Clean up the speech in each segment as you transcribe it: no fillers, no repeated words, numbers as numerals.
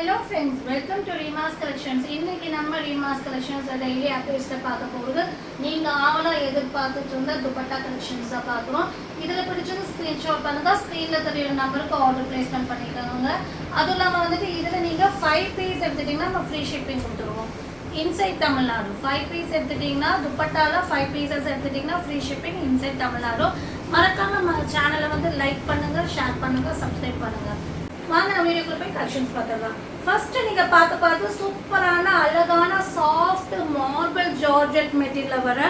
Hello friends, welcome to Reema's Collections. இன்னைக்கு நம்ம Reema's Collections daily updates பார்க்க போறது. நீங்க ஆவலா எதிர்பார்த்துட்டு இருந்த துப்பட்டா கலெக்ஷன்ஸ் பார்க்குறோம். இதுல பிடிச்சது ஸ்கிரீன்ஷாட் பண்ணுங்க. ஸ்கிரீன்ல தெரியற நம்பருக்கு ஆர்டர் பிளேஸ்மென்ட் பண்ணிக்கோங்க. அதுவும் இல்லாம வந்துட்டு இதுல நீங்க 5 பீஸ் எடுத்துட்டீங்கன்னா நம்ம ஃப்ரீ ஷிப்பிங் கொடுத்துருவோம். இன்சைட் தமிழ்நாடு 5 பீஸ் எடுத்துட்டீங்கன்னா துப்பட்டால 5 பீசஸ் எடுத்துட்டீங்கன்னா ஃப்ரீ ஷிப்பிங் இன்சைட் தமிழ்நாடு. மறக்காம நம்ம சேனலை வந்து லைக் பண்ணுங்க, ஷேர் பண்ணுங்க, சப்ஸ்கிரைப் பண்ணுங்க. வாங்க நம்ம வீடியோக்குள்ள போய் கலெக்ஷன்ஸ் பார்க்கலாம். ஃபர்ஸ்ட் நீங்க பார்க்க சூப்பரான அழகான சாஃப்ட் மார்பிள் ஜார்ஜெட் மெட்டீரியல்ல வர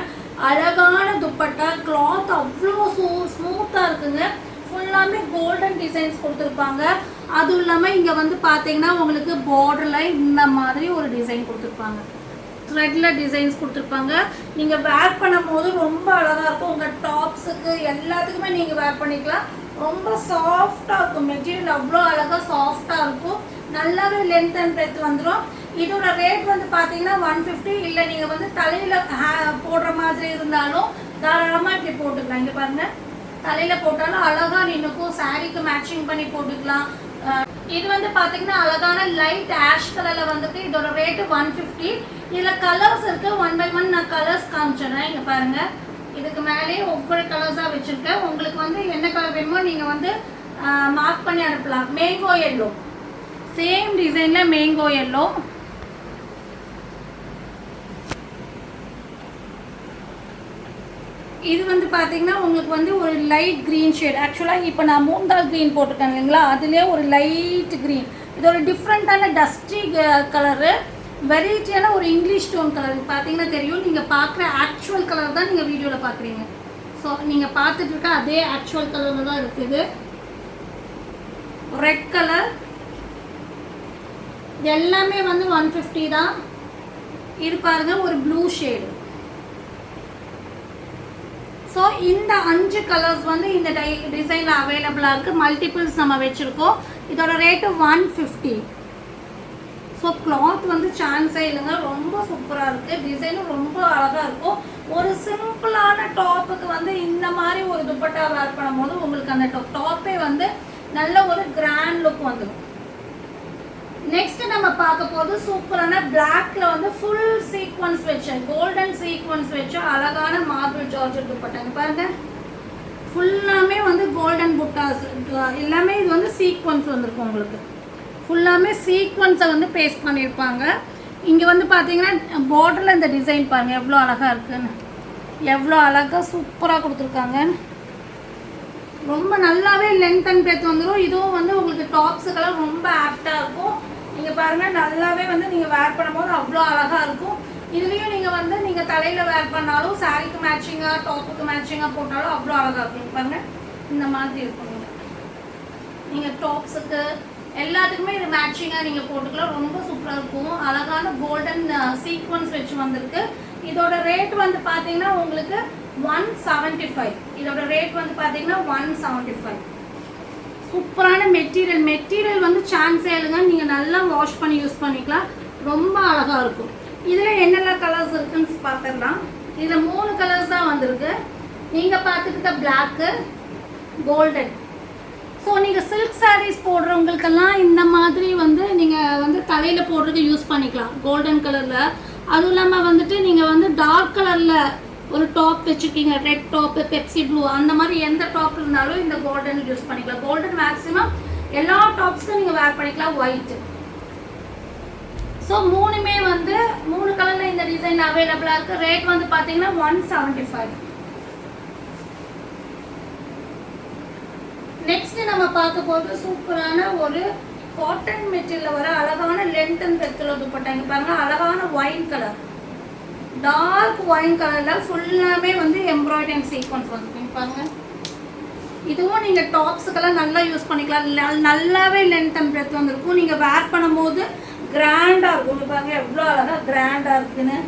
அழகான துப்பட்டா. கிளாத் அவ்வளோ ஸ்மூத்தா இருக்குங்க. ஃபுல்லாமே கோல்டன் டிசைன்ஸ் கொடுத்துருப்பாங்க. அதுவும் இல்லாமல் இங்கே வந்து பார்த்தீங்கன்னா உங்களுக்கு பார்டர்ல இந்த மாதிரி ஒரு டிசைன் கொடுத்துருப்பாங்க. த்ரெட்ல டிசைன்ஸ் கொடுத்துருப்பாங்க. நீங்கள் வேர் பண்ணும் போது ரொம்ப அழகாக இருக்கும். உங்கள் டாப்ஸுக்கு எல்லாத்துக்குமே நீங்கள் வேர் பண்ணிக்கலாம். ரொம்ப சாஃப்டாக இருக்கும். மெட்டீரியல் அவ்வளோ அழகாக சாஃப்டாக இருக்கும். நல்லாவே லென்த் அண்ட் பிரெத் வந்துடும். இதோட ரேட் வந்து பார்த்தீங்கன்னா 150. இல்லை நீங்கள் வந்து தலையில் போடுற மாதிரி இருந்தாலும் தாராளமாக இப்படி போட்டுக்கலாம். இங்கே பாருங்கள், தலையில் போட்டாலும் அழகாக நின்றுக்கும். சாரீக்கு மேட்சிங் பண்ணி போட்டுக்கலாம். இது வந்து பார்த்தீங்கன்னா அழகான லைட் ஆஷ் கலரில் வந்துட்டு இதோட ரேட்டு 150. இதில் கலர்ஸ் இருக்குது. 1 by 1 நான் கலர்ஸ் காமிச்சிடுறேன். இங்கே பாருங்கள், இதுக்கு மேலே ஒவ்வொரு கலர்ஸாக வச்சுருக்கேன். உங்களுக்கு வந்து என்ன கலர் வேணுமோ நீங்கள் வந்து மார்க் பண்ணி அனுப்பலாம். மேங்கோ எல்லோ, சேம் டிசைனில் மேங்கோ எல்லோ. இது வந்து பார்த்தீங்கன்னா உங்களுக்கு வந்து ஒரு லைட் க்ரீன் ஷேட். ஆக்சுவலாக இப்போ நான் மூந்தால் க்ரீன் போட்டிருக்கேன் இல்லைங்களா, அதுலேயே ஒரு லைட் க்ரீன். இது ஒரு டிஃப்ரெண்ட்டான டஸ்டி கலரு, வெரைட்டியான ஒரு இங்கிலீஷ் டோன் கலர். பார்த்தீங்கன்னா தெரியும். நீங்கள் பார்க்குற ஆக்சுவல் கலர் தான் நீங்கள் வீடியோவில் பார்க்குறீங்க. ஸோ நீங்கள் பார்த்துட்டு இருக்க அதே ஆக்சுவல் கலரில் தான் இருக்குது. ரெட் கலர் எல்லாமே வந்து 150 தான். இது பாருங்க ஒரு ப்ளூ ஷேடு. ஸோ இந்த 5 கலர்ஸ் வந்து இந்த டிசைனில் அவைலபிளாக இருக்குது. மல்டிபிள்ஸ் நம்ம வச்சுருக்கோம். இதோட ரேட்டு 150. ஸோ கிளாத் வந்து சான்ஸே இல்லைங்க, ரொம்ப சூப்பராக இருக்குது. டிசைனும் ரொம்ப அழகாக இருக்கும். ஒரு சிம்பிளான டாப்புக்கு வந்து இந்த மாதிரி ஒரு துப்பட்டா வேர் பண்ணும்போது உங்களுக்கு அந்த டாப்பே வந்து நல்ல ஒரு கிராண்ட் லுக் வந்துடும். நெக்ஸ்ட் நம்ம பார்க்க போது சூப்பரான பிளாக்ல வந்து ஃபுல் சீக்வன்ஸ் வச்ச கோல்டன் சீக்வன்ஸ் வச்ச அழகான மார்பிள் ஜார்ஜெட் துப்பட்டாங்க. பாருங்க, ஃபுல்லாமே வந்து கோல்டன் புட்டாஸ் எல்லாமே. இது வந்து சீக்வன்ஸ் வந்திருக்கும். உங்களுக்கு ஃபுல்லாமே சீக்வன்ஸை வந்து பேஸ்ட் பண்ணியிருப்பாங்க. இங்கே வந்து பார்த்தீங்கன்னா பார்டரில் இந்த டிசைன் பாருங்கள் எவ்வளோ அழகாக இருக்குன்னு, எவ்வளோ அழகாக சூப்பராக கொடுத்துருக்காங்க. ரொம்ப நல்லாவே லென்த் அண்ட் பிரெத் வந்துடும். இதுவும் வந்து உங்களுக்கு டாப்ஸுக்கெல்லாம் ரொம்ப ஆப்டாக இருக்கும். நீங்கள் பாருங்கள், நல்லாவே வந்து நீங்கள் வேர் பண்ணும்போது அவ்வளோ அழகாக இருக்கும். இதுலேயும் நீங்கள் வந்து நீங்கள் தலையில் வேர் பண்ணாலும் சாரீக்கு மேட்சிங்காக டாப்புக்கு மேட்சிங்காக போட்டாலும் அவ்வளோ அழகாக இருக்கும். பாருங்கள், இந்த மாதிரி இருக்கும். நீங்கள் டாப்ஸுக்கு எல்லாத்துக்குமே இது மேட்சிங்காக நீங்கள் போட்டுக்கலாம். ரொம்ப சூப்பராக இருக்கும். அழகான கோல்டன் சீக்வன்ஸ் வச்சு வந்திருக்கு. இதோட ரேட் வந்து பார்த்தீங்கன்னா உங்களுக்கு 175. இதோட ரேட் வந்து பார்த்தீங்கன்னா 175. சூப்பரான மெட்டீரியல் வந்து சான்ஸே இல்லைங்க. நீங்கள் நல்லா வாஷ் பண்ணி யூஸ் பண்ணிக்கலாம். ரொம்ப அழகாக இருக்கும். இதில் என்னெல்லாம் கலர்ஸ் இருக்குன்னு பார்த்துடலாம். இதில் 3 கலர்ஸ் தான் வந்திருக்கு. நீங்கள் பார்த்துக்கிட்ட பிளாக்கு, கோல்டன். ஸோ நீங்கள் சில்க் சாரீஸ் போடுறவங்களுக்கெல்லாம் இந்த மாதிரி வந்து நீங்கள் வந்து தலையில் போடுறதுக்கு யூஸ் பண்ணிக்கலாம் கோல்டன் கலரில். அதுவும் இல்லாமல் வந்துட்டு நீங்கள் வந்து டார்க் கலரில் ஒரு டாப் வச்சுருக்கீங்க, ரெட் டாப்பு, பெப்சி ப்ளூ, அந்த மாதிரி எந்த டாப் இருந்தாலும் இந்த கோல்டன் யூஸ் பண்ணிக்கலாம். கோல்டன் மேக்ஸிமம் எல்லா டாப்ஸ்க்கும் நீங்கள் வேர் பண்ணிக்கலாம். ஒயிட்டு. ஸோ 3மே வந்து 3 கலரில் இந்த டிசைன் அவைலபிளாக இருக்குது. ரேட் வந்து பார்த்தீங்கன்னா 175. நெக்ஸ்ட் நம்ம பார்க்க போது சூப்பரான ஒரு காட்டன் மெட்டீரியல் வர அழகான லென்த் அண்ட் பிரெத்தில் துப்பட்டாங்க. பாருங்க, அழகான ஒயின் கலர், டார்க் ஒயின் கலரில் ஃபுல்லாமே வந்து எம்ப்ராய்டரி சீக்வன்ஸ் வந்துருக்கீங்க. பாருங்க, இதுவும் நீங்கள் டாப்ஸுக்கெல்லாம் நல்லா யூஸ் பண்ணிக்கலாம். நல்லாவே லென்த் அண்ட் பிரெத் வந்துருக்கும். நீங்கள் வேர் பண்ணும்போது கிராண்டாக இருக்கும். பாருங்க எவ்வளோ அழகாக கிராண்டாக இருக்குன்னு.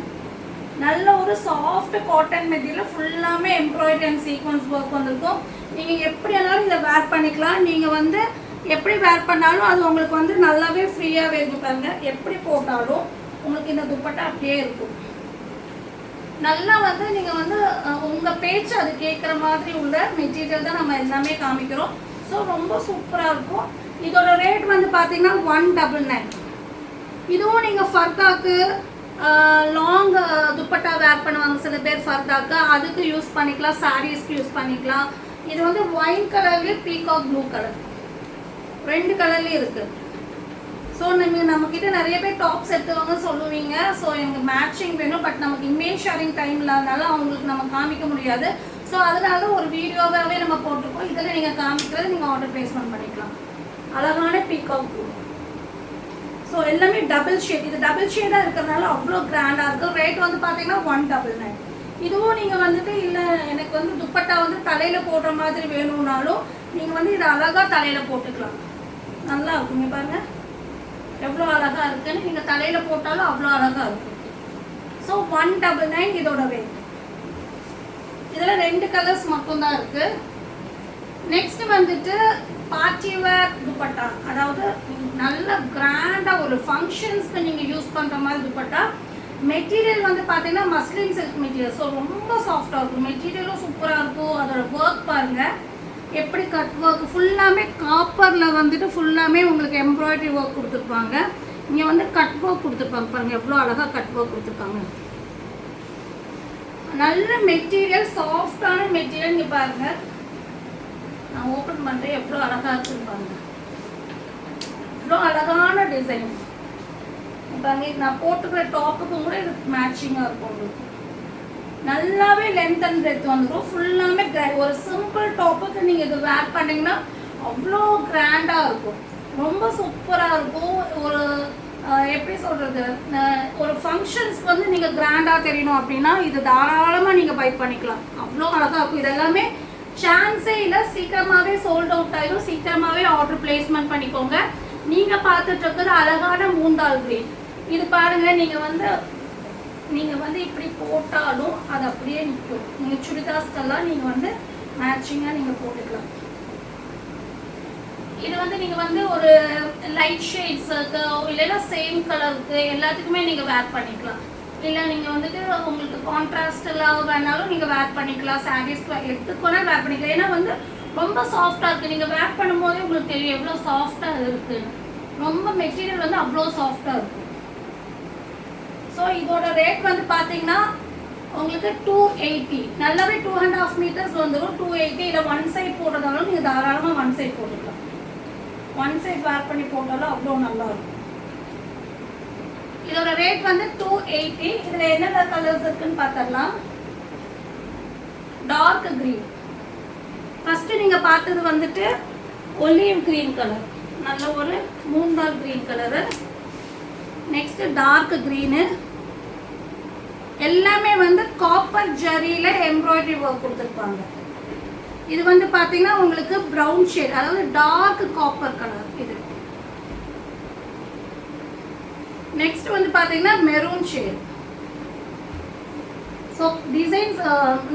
நல்ல ஒரு சாஃப்ட் காட்டன் மெட்டீரியல் ஃபுல்லாமே எம்ப்ராய்டரி அண்ட் சீக்வன்ஸ் ஒர்க் வந்திருக்கும். நீங்கள் எப்படி வேணாலும் இதை வேர் பண்ணிக்கலாம். நீங்கள் வந்து எப்படி வேர் பண்ணாலும் அது உங்களுக்கு வந்து நல்லாவே ஃப்ரீயாகவே இருக்கு. பாருங்க, எப்படி போட்டாலும் உங்களுக்கு இந்த துப்பட்டா அப்படியே இருக்கும். நல்லா வந்து நீங்கள் வந்து உங்கள் பேச்சு அது கேட்குற மாதிரி உள்ள மெட்டீரியல் தான் நம்ம எல்லாமே காமிக்கிறோம். ஸோ ரொம்ப சூப்பராக இருக்கும். இதோட ரேட் வந்து பார்த்தீங்கன்னா 199. இதுவும் நீங்கள் ஃபர்தாக்கு லாங் துப்பட்டா வேர் பண்ணுவாங்க சில பேர் ஃபர்தாக்கு, அதுக்கு யூஸ் பண்ணிக்கலாம், சாரீஸ்க்கு யூஸ் பண்ணிக்கலாம். இது வந்து ஒயின் கலர்லேயே பீகாக் ப்ளூ கலர், 2 கலர்லேயும் இருக்குது. ஸோ நம்மக்கிட்ட நிறைய பேர் டாப்ஸ் எடுத்துவாங்க சொல்லுவீங்க, ஸோ எனக்கு மேட்சிங் வேணும், பட் நமக்கு இமேஜ் ஷேரிங் டைம் இல்லாதனால அவங்களுக்கு நம்ம காமிக்க முடியாது. ஸோ அதனால ஒரு வீடியோவாகவே நம்ம போட்டிருக்கோம். இதில் நீங்கள் காமிக்கிறது நீங்கள் ஆர்டர் பிளேஸ்மெண்ட் பண்ணிக்கலாம். அழகான பீகாக் ப்ளூ. ஸோ எல்லாமே டபுள் ஷேட், இது டபுள் ஷேடாக இருக்கிறதுனால அவ்வளோ கிராண்டாக இருக்கும். ரேட் வந்து பார்த்தீங்கன்னா 199. இதுவும் நீங்கள் வந்துட்டு இல்லை எனக்கு வந்து துப்பட்டா வந்து தலையில் போடுற மாதிரி வேணும்னாலும் நீங்கள் வந்து இதை அழகாக தலையில் போட்டுக்கலாம். நல்லா இருக்குங்க பாருங்கள் எவ்வளோ அழகாக இருக்குன்னு. நீங்கள் தலையில் போட்டாலும் அவ்வளோ அழகாக இருக்கும். ஸோ 199 இதோட ரேட். இதில் 2 கலர்ஸ் மட்டும்தான் இருக்குது. நெக்ஸ்ட் வந்துட்டு பார்ட்டி வேர் துப்பட்டா, அதாவது நல்ல கிராண்டாக ஒரு ஃபங்க்ஷன்ஸ்க்கு நீங்கள் யூஸ் பண்ணுற மாதிரி துப்பட்டா. மெட்டீரியல் வந்து பார்த்தீங்கன்னா மஸ்லின் சில்க் மெட்டீரியல். ஸோ ரொம்ப சாஃப்டாக இருக்கும், மெட்டீரியலும் சூப்பராக இருக்கும். அதோட ஒர்க் பாருங்கள் எப்படி கட் ஒர்க், ஃபுல்லாமே காப்பரில் வந்துட்டு ஃபுல்லாமே உங்களுக்கு எம்ப்ராய்டரி ஒர்க் கொடுத்துருப்பாங்க. இங்கே வந்து கட் ஒர்க் கொடுத்துருப்பாங்க பாருங்கள் எவ்வளோ அழகாக கட் ஒர்க் கொடுத்துருப்பாங்க. நல்ல மெட்டீரியல், சாஃப்டான மெட்டீரியல். இங்கே பாருங்கள் நான் ஓப்பன் பண்ணுறேன் எவ்வளோ அழகாக இருக்குன்னு பாருங்கள். இவ்வளோ அழகான டிசைன் பாருங்க. நான் போட்டுக்கிற டாப்புக்கும் கூட இது மேட்சிங்காக இருக்கும். உங்களுக்கு நல்லாவே லென்த் அண்ட் பிரெத் வந்துடும். ஃபுல்லாமே ஒரு சிம்பிள் டாப்புக்கு நீங்கள் இது வேர் பண்ணிங்கன்னா அவ்வளோ கிராண்டாக இருக்கும், ரொம்ப சூப்பராக இருக்கும். ஒரு எப்படி சொல்கிறது, ஒரு ஃபங்க்ஷன்ஸ்க்கு வந்து நீங்கள் கிராண்டாக தெரியணும் அப்படின்னா இது தாராளமாக நீங்கள் பை பண்ணிக்கலாம். அவ்வளோ அழகாக இருக்கும். இதெல்லாமே சான்ஸே இல்லை, சீக்கிரமாகவே சோல்ட் அவுட் ஆகிடும். சீக்கிரமாகவே ஆர்டர் பிளேஸ்மெண்ட் பண்ணிக்கோங்க. நீங்கள் பார்த்துட்டு இருக்கிறது அழகான மூந்தால் கிரீன். இது பாருங்கள், நீங்கள் வந்து இப்படி போட்டாலும் அது அப்படியே நிற்கும். நீங்கள் சுடிதாஸ்க்கெல்லாம் நீங்கள் வந்து மேட்சிங்காக நீங்கள் போட்டுக்கலாம். இது வந்து நீங்கள் வந்து ஒரு லைட் ஷேட்ஸுக்கு இல்லைன்னா சேம் கலருக்கு எல்லாத்துக்குமே நீங்கள் வேர் பண்ணிக்கலாம். இல்லை நீங்கள் வந்துட்டு உங்களுக்கு கான்ட்ராஸ்ட் எல்லாம் வேணாலும் நீங்கள் வேர் பண்ணிக்கலாம். சாரீஸ்க்கு எடுத்துக்கோனா வேர் பண்ணிக்கலாம். ஏன்னா வந்து ரொம்ப சாஃப்டாக இருக்குது. நீங்கள் வேர் பண்ணும்போதே உங்களுக்கு தெரியும் எவ்வளோ சாஃப்டாக இருக்குன்னு. ரொம்ப மெட்டீரியல் வந்து அவ்வளோ சாஃப்டாக இருக்கும். ஸோ இதோட ரேட் வந்து பார்த்தீங்கன்னா உங்களுக்கு 280. நல்லாவே 2.5 மீட்டர்ஸ் வந்துடும். 280. இல்லை ஒன் சைட் போடுறதாலும் நீங்கள் தாராளமாக ஒன் சைட் போட்டுக்கலாம். ஒன் சைட் வேர் பண்ணி போட்டாலும் அவ்வளோ நல்லா இருக்கும். இதோட ரேட் வந்து 280. இதில் என்னென்ன கலர்ஸ் இருக்குன்னு பார்த்துடலாம். டார்க் கிரீன் ஃபஸ்ட்டு நீங்கள் பார்த்தது வந்துட்டு ஒலிவ் கிரீன் கலர், நல்ல ஒரு மூந்தால் green colour. Next dark green, எல்லாமே வந்து காப்பர் ஜரியில எம்ப்ராய்டரி ஒர்க் கொடுத்துருப்பாங்க. இது வந்து பார்த்தீங்கன்னா உங்களுக்கு ப்ரௌன் ஷேட், அதாவது டார்க் காப்பர் கலர் இது. நெக்ஸ்ட் வந்து பார்த்தீங்கன்னா மெரூன் ஷேட். ஸோ டிசைன்ஸ்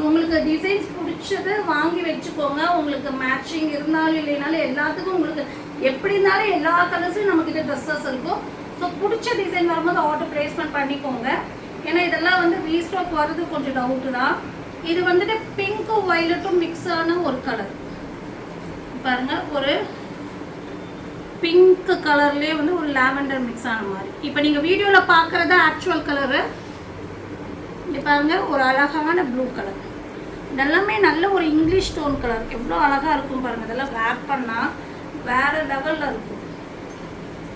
உங்களுக்கு டிசைன்ஸ் பிடிச்சது வாங்கி வச்சுக்கோங்க. உங்களுக்கு மேட்சிங் இருந்தாலும் இல்லைனாலும் எல்லாத்துக்கும் உங்களுக்கு எப்படி இருந்தாலும் எல்லா கலர்ஸும் நம்மக்கிட்ட ட்ரெஸ்ஸஸ் இருக்கும். ஸோ பிடிச்ச டிசைன் வரும்போது ஆர்டர் பிளேஸ்மெண்ட் பண்ணிக்கோங்க. ஏன்னா இதெல்லாம் வந்து ரீஸ்டாக் வர்றது கொஞ்சம் டவுட்டு தான். இது வந்துட்டு பிங்க்கும் வயலட்டும் மிக்ஸ் ஆன ஒரு கலர் பாருங்கள். ஒரு பிங்க் கலர்லேயே வந்து ஒரு லாவெண்டர் மிக்ஸ் ஆன மாதிரி. இப்போ நீங்கள் வீடியோவில் பார்க்குறது ஆக்சுவல் கலரு. இங்கே பாருங்கள் ஒரு அழகான ப்ளூ கலர். இதெல்லாமே நல்ல ஒரு இங்கிலீஷ் டோன் கலர். எவ்வளோ அழகாக இருக்கும் பாருங்கள். இதெல்லாம் வேர் பண்ணால் வேறு லெவலில் இருக்கும்.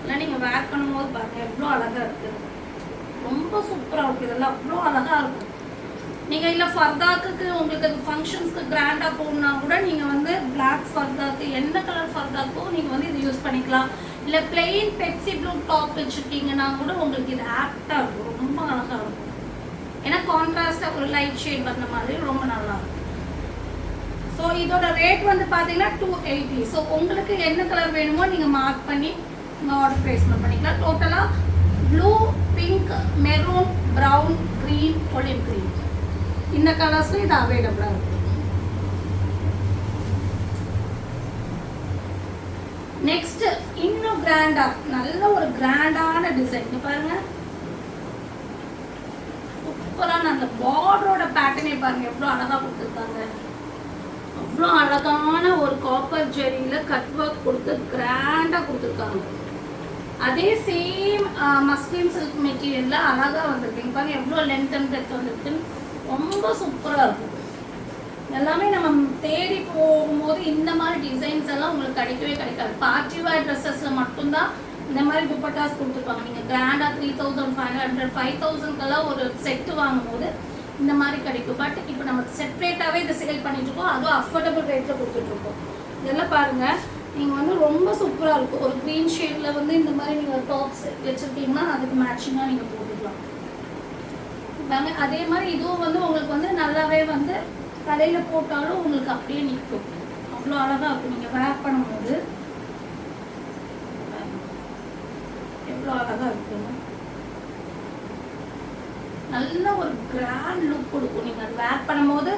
இல்லை நீங்கள் வேர் பண்ணும்போது பாருங்கள் எவ்வளோ அழகாக இருக்குது. ரொம்ப சூப்பராக இருக்குது. இதெல்லாம் அவ்வளோ அழகாக இருக்கும். நீங்கள் இல்லை ஃபர்தாக்கு உங்களுக்கு அது ஃபங்க்ஷன்ஸ்க்கு கிராண்டாக போகணுன்னா கூட நீங்கள் வந்து பிளாக் ஃபர்தாக்கு என்ன கலர் ஃபர்தாக்கோ நீங்கள் வந்து இது யூஸ் பண்ணிக்கலாம். இல்லை பிளெயின் பெப்சி ப்ளூ டாப் வச்சுருக்கீங்கன்னா கூட உங்களுக்கு இது ஆப்டாக இருக்கும். ரொம்ப அழகாக இருக்கும். ஏன்னா கான்ட்ராஸ்டாக ஒரு லைட் ஷேட் வந்த மாதிரி ரொம்ப நல்லா இருக்கும். ஸோ இதோட ரேட் வந்து பார்த்தீங்கன்னா 280. ஸோ உங்களுக்கு என்ன கலர் வேணுமோ நீங்கள் மார்க் பண்ணி நீங்கள் ஆர்டர் பிளேஸ்மெண்ட் பண்ணிக்கலாம். டோட்டலாக blue, pink, maroon, brown, green, olive green இந்த கலர்ஸும் இது அவைலபிளாக இருக்குது. நெக்ஸ்ட் இன்னும் கிராண்டாக நல்ல ஒரு கிராண்டான டிசைன் பாருங்கள். சூப்பரான அந்த பார்டரோட பேட்டர்னே பாருங்கள் எவ்வளோ அழகாக கொடுத்துருக்காங்க. அவ்வளோ அழகான ஒரு காப்பர் ஜெரியில் கட் ஒர்க் கொடுத்து கிராண்டாக கொடுத்துருக்காங்க. அதே சேம் மஸ்லின் சில்க் மெட்டீரியலில் அழகாக வந்துருக்கு. பாருங்க எவ்வளோ லென்த் அண்ட் டெப்த் வந்துருக்குன்னு, ரொம்ப சூப்பராக இருக்கும். எல்லாமே நம்ம தேடி போகும்போது இந்த மாதிரி டிசைன்ஸ் எல்லாம் உங்களுக்கு கிடைக்கவே கிடைக்காது. பார்ட்டி வேர் ட்ரெஸ்ஸஸில் மட்டும்தான் இந்த மாதிரி துப்பட்டாஸ் கொடுத்துருப்பாங்க. நீங்கள் கிராண்டாக 3500 5000க்கெல்லாம் ஒரு செட்டு வாங்கும்போது இந்த மாதிரி கிடைக்கும். பட் இப்போ நம்ம செப்பரேட்டாகவே இதை சேல் பண்ணிட்டுருக்கோம், அதுவும் அஃபோர்டபுள் ரேட்டில் கொடுத்துட்ருக்கோம். இதெல்லாம் பாருங்கள், நீங்கள் வந்து ரொம்ப சூப்பராக இருக்கும். ஒரு க்ரீன் ஷேடில் வந்து இந்த மாதிரி நீங்கள் டாப்ஸ் வச்சுருக்கீங்கன்னா அதுக்கு மேட்சிங்காக நீங்கள் போட்டுக்கலாம். அதே மாதிரி இதுவும் வந்து உங்களுக்கு வந்து நல்லாவே வந்து தலையில் போட்டாலும் உங்களுக்கு அப்படியே நிற்கும், அவ்வளோ அழகாக இருக்கும். நீங்கள் வேர் பண்ணும்போது எவ்வளோ அழகாக இருக்கும், நல்ல ஒரு கிராண்ட் லுக் கொடுக்கும். நீங்கள் அது வேர் பண்ணும்போது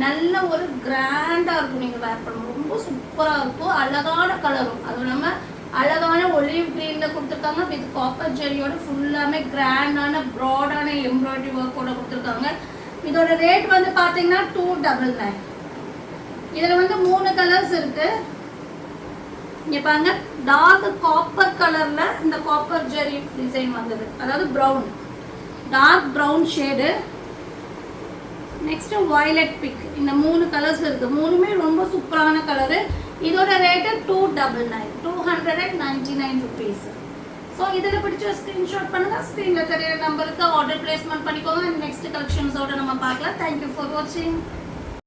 நல்ல ஒரு கிராண்டாக இருக்கும். நீங்கள் வேர் பண்ணும்போது ரொம்ப சூப்பராக இருக்கும். அழகான கலரும், அதுவும் இல்லாமல் அழகான ஒலிவ் க்ரீனில் கொடுத்துருக்காங்க. வித் காப்பர் ஜெரியோட ஃபுல்லாமே கிராண்டான ப்ராடான எம்ப்ராய்டரி ஒர்க்கோட கொடுத்துருக்காங்க. இதோட ரேட் வந்து பார்த்தீங்கன்னா 299. இதில் வந்து 3 கலர்ஸ் இருக்கு. இங்கே பாருங்க, டார்க் காப்பர் கலரில் இந்த காப்பர் ஜெரி டிசைன் வந்தது, அதாவது brown, dark brown shade. Next violet pink. இந்த 3 கலர்ஸ் இருக்குது. 3மே ரொம்ப சூப்பரான கலரு. இதோட ரேட்டு 299, 299 rupees. ஸோ இதில் பிடிச்ச ஸ்க்ரீன்ஷாட் பண்ணுங்கள். ஸ்க்ரீனில் தெரியிற நம்பருக்கு ஆர்டர் பிளேஸ்மெண்ட் பண்ணிக்கோங்க. நெக்ஸ்ட் கலெக்ஷன்ஸோடு நம்ம பார்க்கலாம். தேங்க்யூ ஃபார் வாட்சிங்.